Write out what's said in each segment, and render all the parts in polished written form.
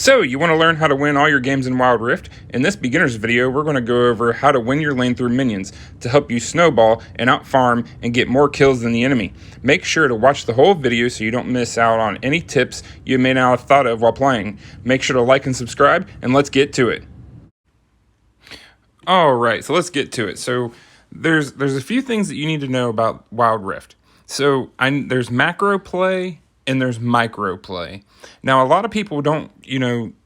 So, you want to learn how to win all your games in Wild Rift? In this beginner's video, we're going to go over how to win your lane through minions to help you snowball and out-farm and get more kills than the enemy. Make sure to watch the whole video so you don't miss out on any tips you may not have thought of while playing. Make sure to like and subscribe, and let's get to it. Alright, so let's get to it. So, there's a few things that you need to know about Wild Rift. So, there's macro play and there's micro play. Now, a lot of people don't,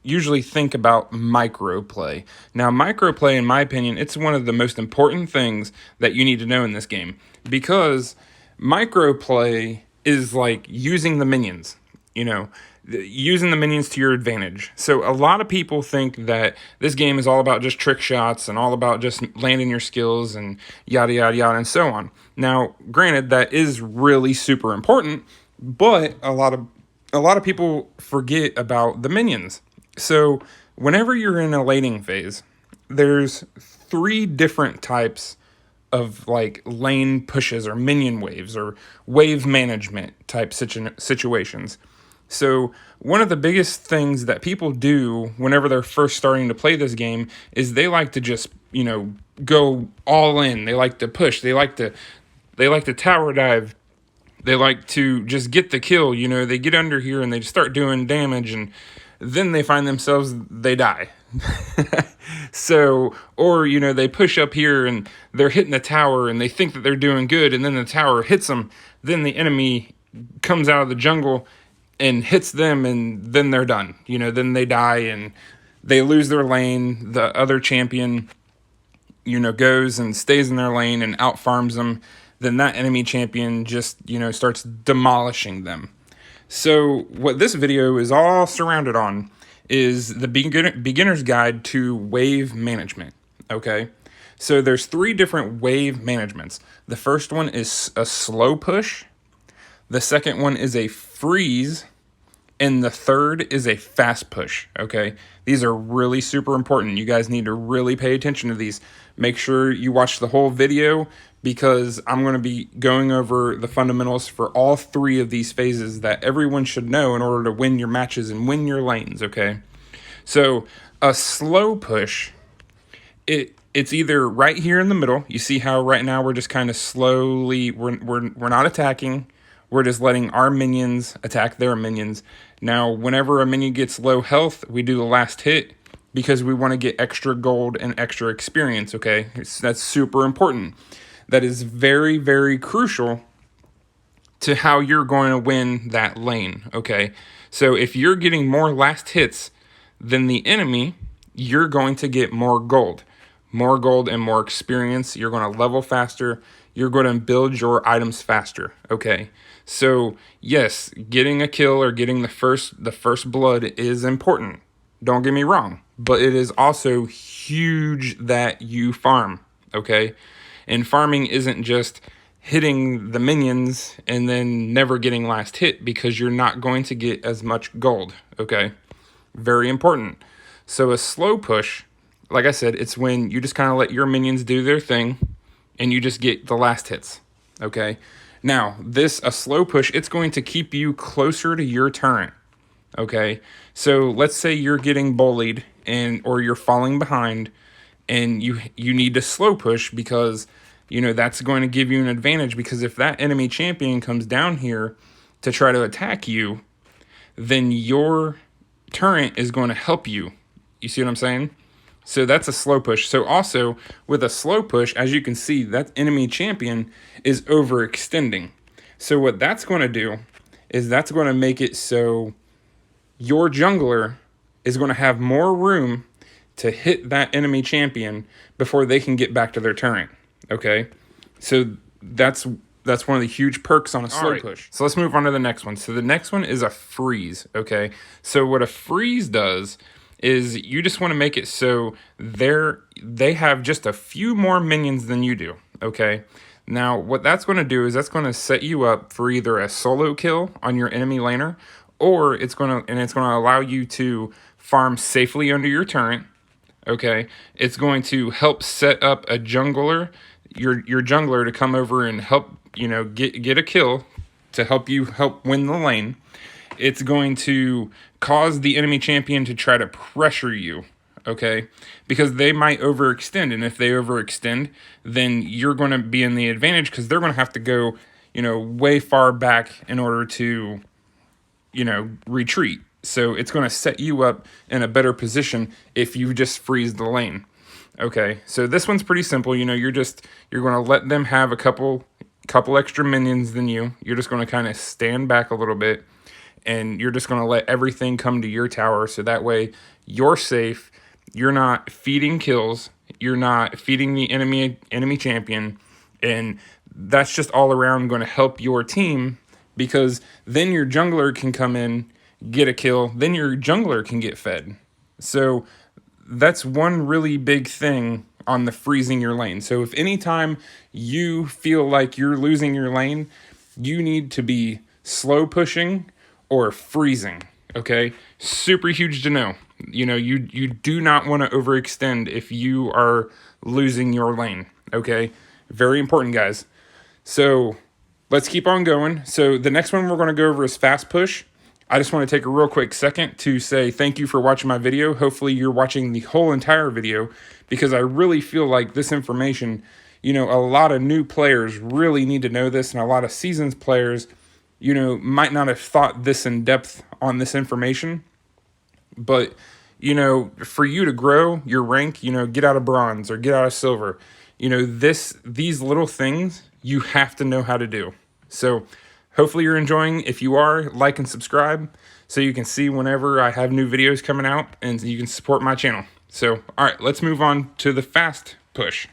usually think about micro play. Now, micro play, in my opinion, it's one of the most important things that you need to know in this game, because micro play is like using the minions, using the minions to your advantage. So a lot of people think that this game is all about just trick shots and all about just landing your skills and yada, yada, yada, and so on. Now, granted, that is really super important, but a lot of people forget about the minions. So whenever you're in a laning phase, there's 3 different types of like lane pushes or minion waves or wave management type situations. So one of the biggest things that people do whenever they're first starting to play this game is they like to just, go all in. They like to push. They like to tower dive. They like to just get the kill, they get under here and they just start doing damage, and then they find themselves, they die. So, or, they push up here and they're hitting the tower and they think that they're doing good, and then the tower hits them. Then the enemy comes out of the jungle and hits them, and then they're done. Then they die and they lose their lane. The other champion, goes and stays in their lane and out farms them. Then that enemy champion just, starts demolishing them. So what this video is all surrounded on is the beginner's guide to wave management, okay? So there's 3 different wave managements. The first one is a slow push. The second one is a freeze. And the third is a fast push, okay? These are really super important. You guys need to really pay attention to these. Make sure you watch the whole video, because I'm going to be going over the fundamentals for all 3 of these phases that everyone should know in order to win your matches and win your lanes, okay? So a slow push, it's either right here in the middle. You see how right now we're just kind of slowly, we're not attacking. We're just letting our minions attack their minions. Now, whenever a minion gets low health, we do the last hit because we want to get extra gold and extra experience, okay? That's super important. That is very, very crucial to how you're going to win that lane, okay? So if you're getting more last hits than the enemy, you're going to get more gold. More gold and more experience. You're going to level faster. You're going to build your items faster, okay? So, yes, getting a kill or getting the first blood is important. Don't get me wrong. But it is also huge that you farm, okay? And farming isn't just hitting the minions and then never getting last hit, because you're not going to get as much gold, okay? Very important. So a slow push, like I said, it's when you just kind of let your minions do their thing and you just get the last hits, okay? Now, a slow push, it's going to keep you closer to your turret, okay? So let's say you're getting bullied or you're falling behind, and you need to slow push because, that's going to give you an advantage, because if that enemy champion comes down here to try to attack you, then your turret is going to help you. You see what I'm saying? So that's a slow push. So also with a slow push, as you can see, that enemy champion is overextending. So what that's going to do is that's going to make it so your jungler is going to have more room to hit that enemy champion before they can get back to their turret. Okay? So that's one of the huge perks on a slow push. So let's move on to the next one. So the next one is a freeze, okay? So what a freeze does is you just want to make it so they have just a few more minions than you do, okay? Now, what that's going to do is that's going to set you up for either a solo kill on your enemy laner, or it's going to allow you to farm safely under your turret, okay? It's going to help set up a jungler, your jungler, to come over and help, get a kill to help win the lane. It's going to cause the enemy champion to try to pressure you, okay? Because they might overextend, and if they overextend, then you're going to be in the advantage because they're going to have to go, way far back in order to, retreat. So it's going to set you up in a better position if you just freeze the lane. Okay, so this one's pretty simple. You're going to let them have a couple extra minions than you. You're just going to kind of stand back a little bit, and you're just going to let everything come to your tower, so that way you're safe. You're not feeding kills. You're not feeding the enemy champion, and that's just all around going to help your team, because then your jungler can come in, get a kill, then your jungler can get fed. So that's one really big thing on the freezing your lane. So if anytime you feel like you're losing your lane, you need to be slow pushing or freezing, okay? Super huge to know. You do not want to overextend if you are losing your lane, okay? Very important, guys. So let's keep on going. So the next one we're going to go over is fast push. I just want to take a real quick second to say thank you for watching my video. Hopefully you're watching the whole entire video, because I really feel like this information, a lot of new players really need to know this, and a lot of seasoned players, might not have thought this in depth on this information. But, for you to grow your rank, get out of bronze or get out of silver, these little things you have to know how to do. So hopefully you're enjoying. If you are, like and subscribe so you can see whenever I have new videos coming out, and you can support my channel. So, all right, let's move on to the fast push.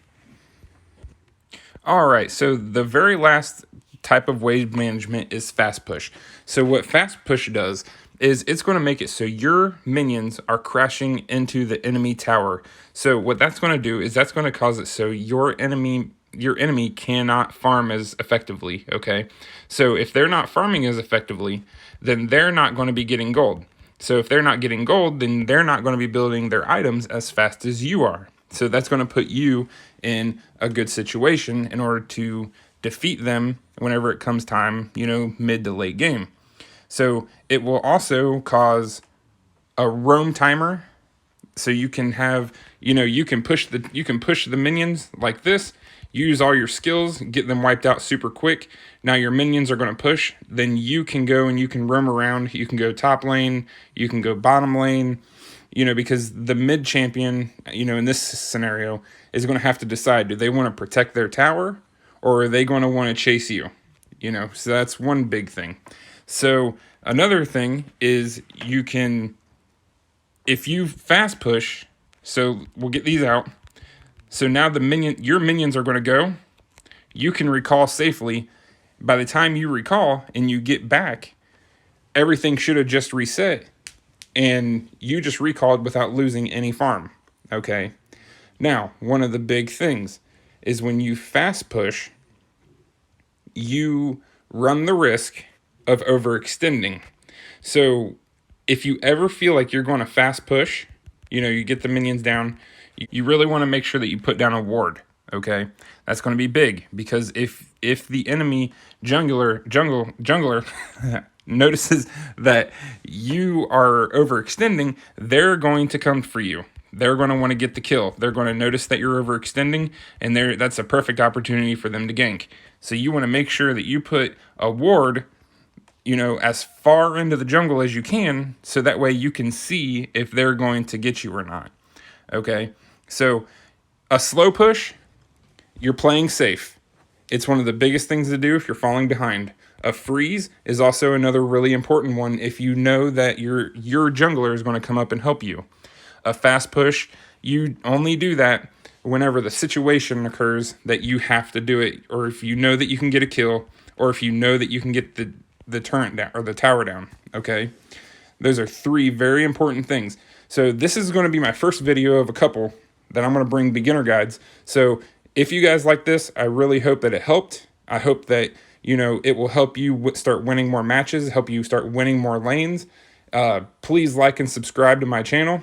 All right, so the very last type of wave management is fast push. So what fast push does is it's going to make it so your minions are crashing into the enemy tower. So what that's going to do is that's going to cause it so your enemy cannot farm as effectively, okay? So if they're not farming as effectively, then they're not going to be getting gold. So if they're not getting gold, then they're not going to be building their items as fast as you are. So that's going to put you in a good situation in order to defeat them whenever it comes time, mid to late game. So it will also cause a roam timer. So you can have, you can push the minions like this, use all your skills, get them wiped out super quick. Now your minions are going to push, then you can go and you can roam around. You can go top lane, you can go bottom lane, because the mid champion, in this scenario, is going to have to decide, do they want to protect their tower or are they going to want to chase you? So that's one big thing. So another thing is you can, if you fast push, so we'll get these out. So now your minions are going to go. You can recall safely. By the time you recall and you get back, everything should have just reset, and you just recalled without losing any farm, okay? Now, one of the big things is when you fast push, you run the risk of overextending. So if you ever feel like you're going to fast push, you get the minions down, you really want to make sure that you put down a ward, okay? That's going to be big, because if the enemy jungler notices that you are overextending, they're going to come for you. They're going to want to get the kill. They're going to notice that you're overextending, and that's a perfect opportunity for them to gank. So you want to make sure that you put a ward, as far into the jungle as you can, so that way you can see if they're going to get you or not. Okay, so a slow push, you're playing safe. It's one of the biggest things to do if you're falling behind. A freeze is also another really important one if you know that your jungler is going to come up and help you. A fast push, you only do that whenever the situation occurs that you have to do it, or if you know that you can get a kill, or if you know that you can get the turret down or the tower down, okay? Those are three very important things. So this is going to be my first video of a couple that I'm going to bring beginner guides. So if you guys like this, I really hope that it helped. I hope that, it will help you start winning more matches, help you start winning more lanes. Please like and subscribe to my channel.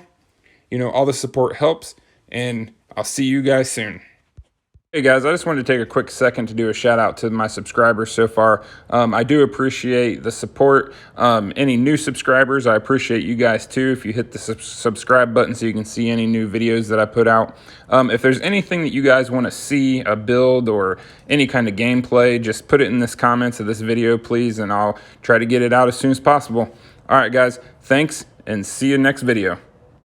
All the support helps, and I'll see you guys soon. Hey guys, I just wanted to take a quick second to do a shout out to my subscribers so far. I do appreciate the support. Any new subscribers, I appreciate you guys too. If you hit the subscribe button so you can see any new videos that I put out. If there's anything that you guys want to see, a build or any kind of gameplay, just put it in the comments of this video, please, and I'll try to get it out as soon as possible. All right, guys, thanks, and see you next video.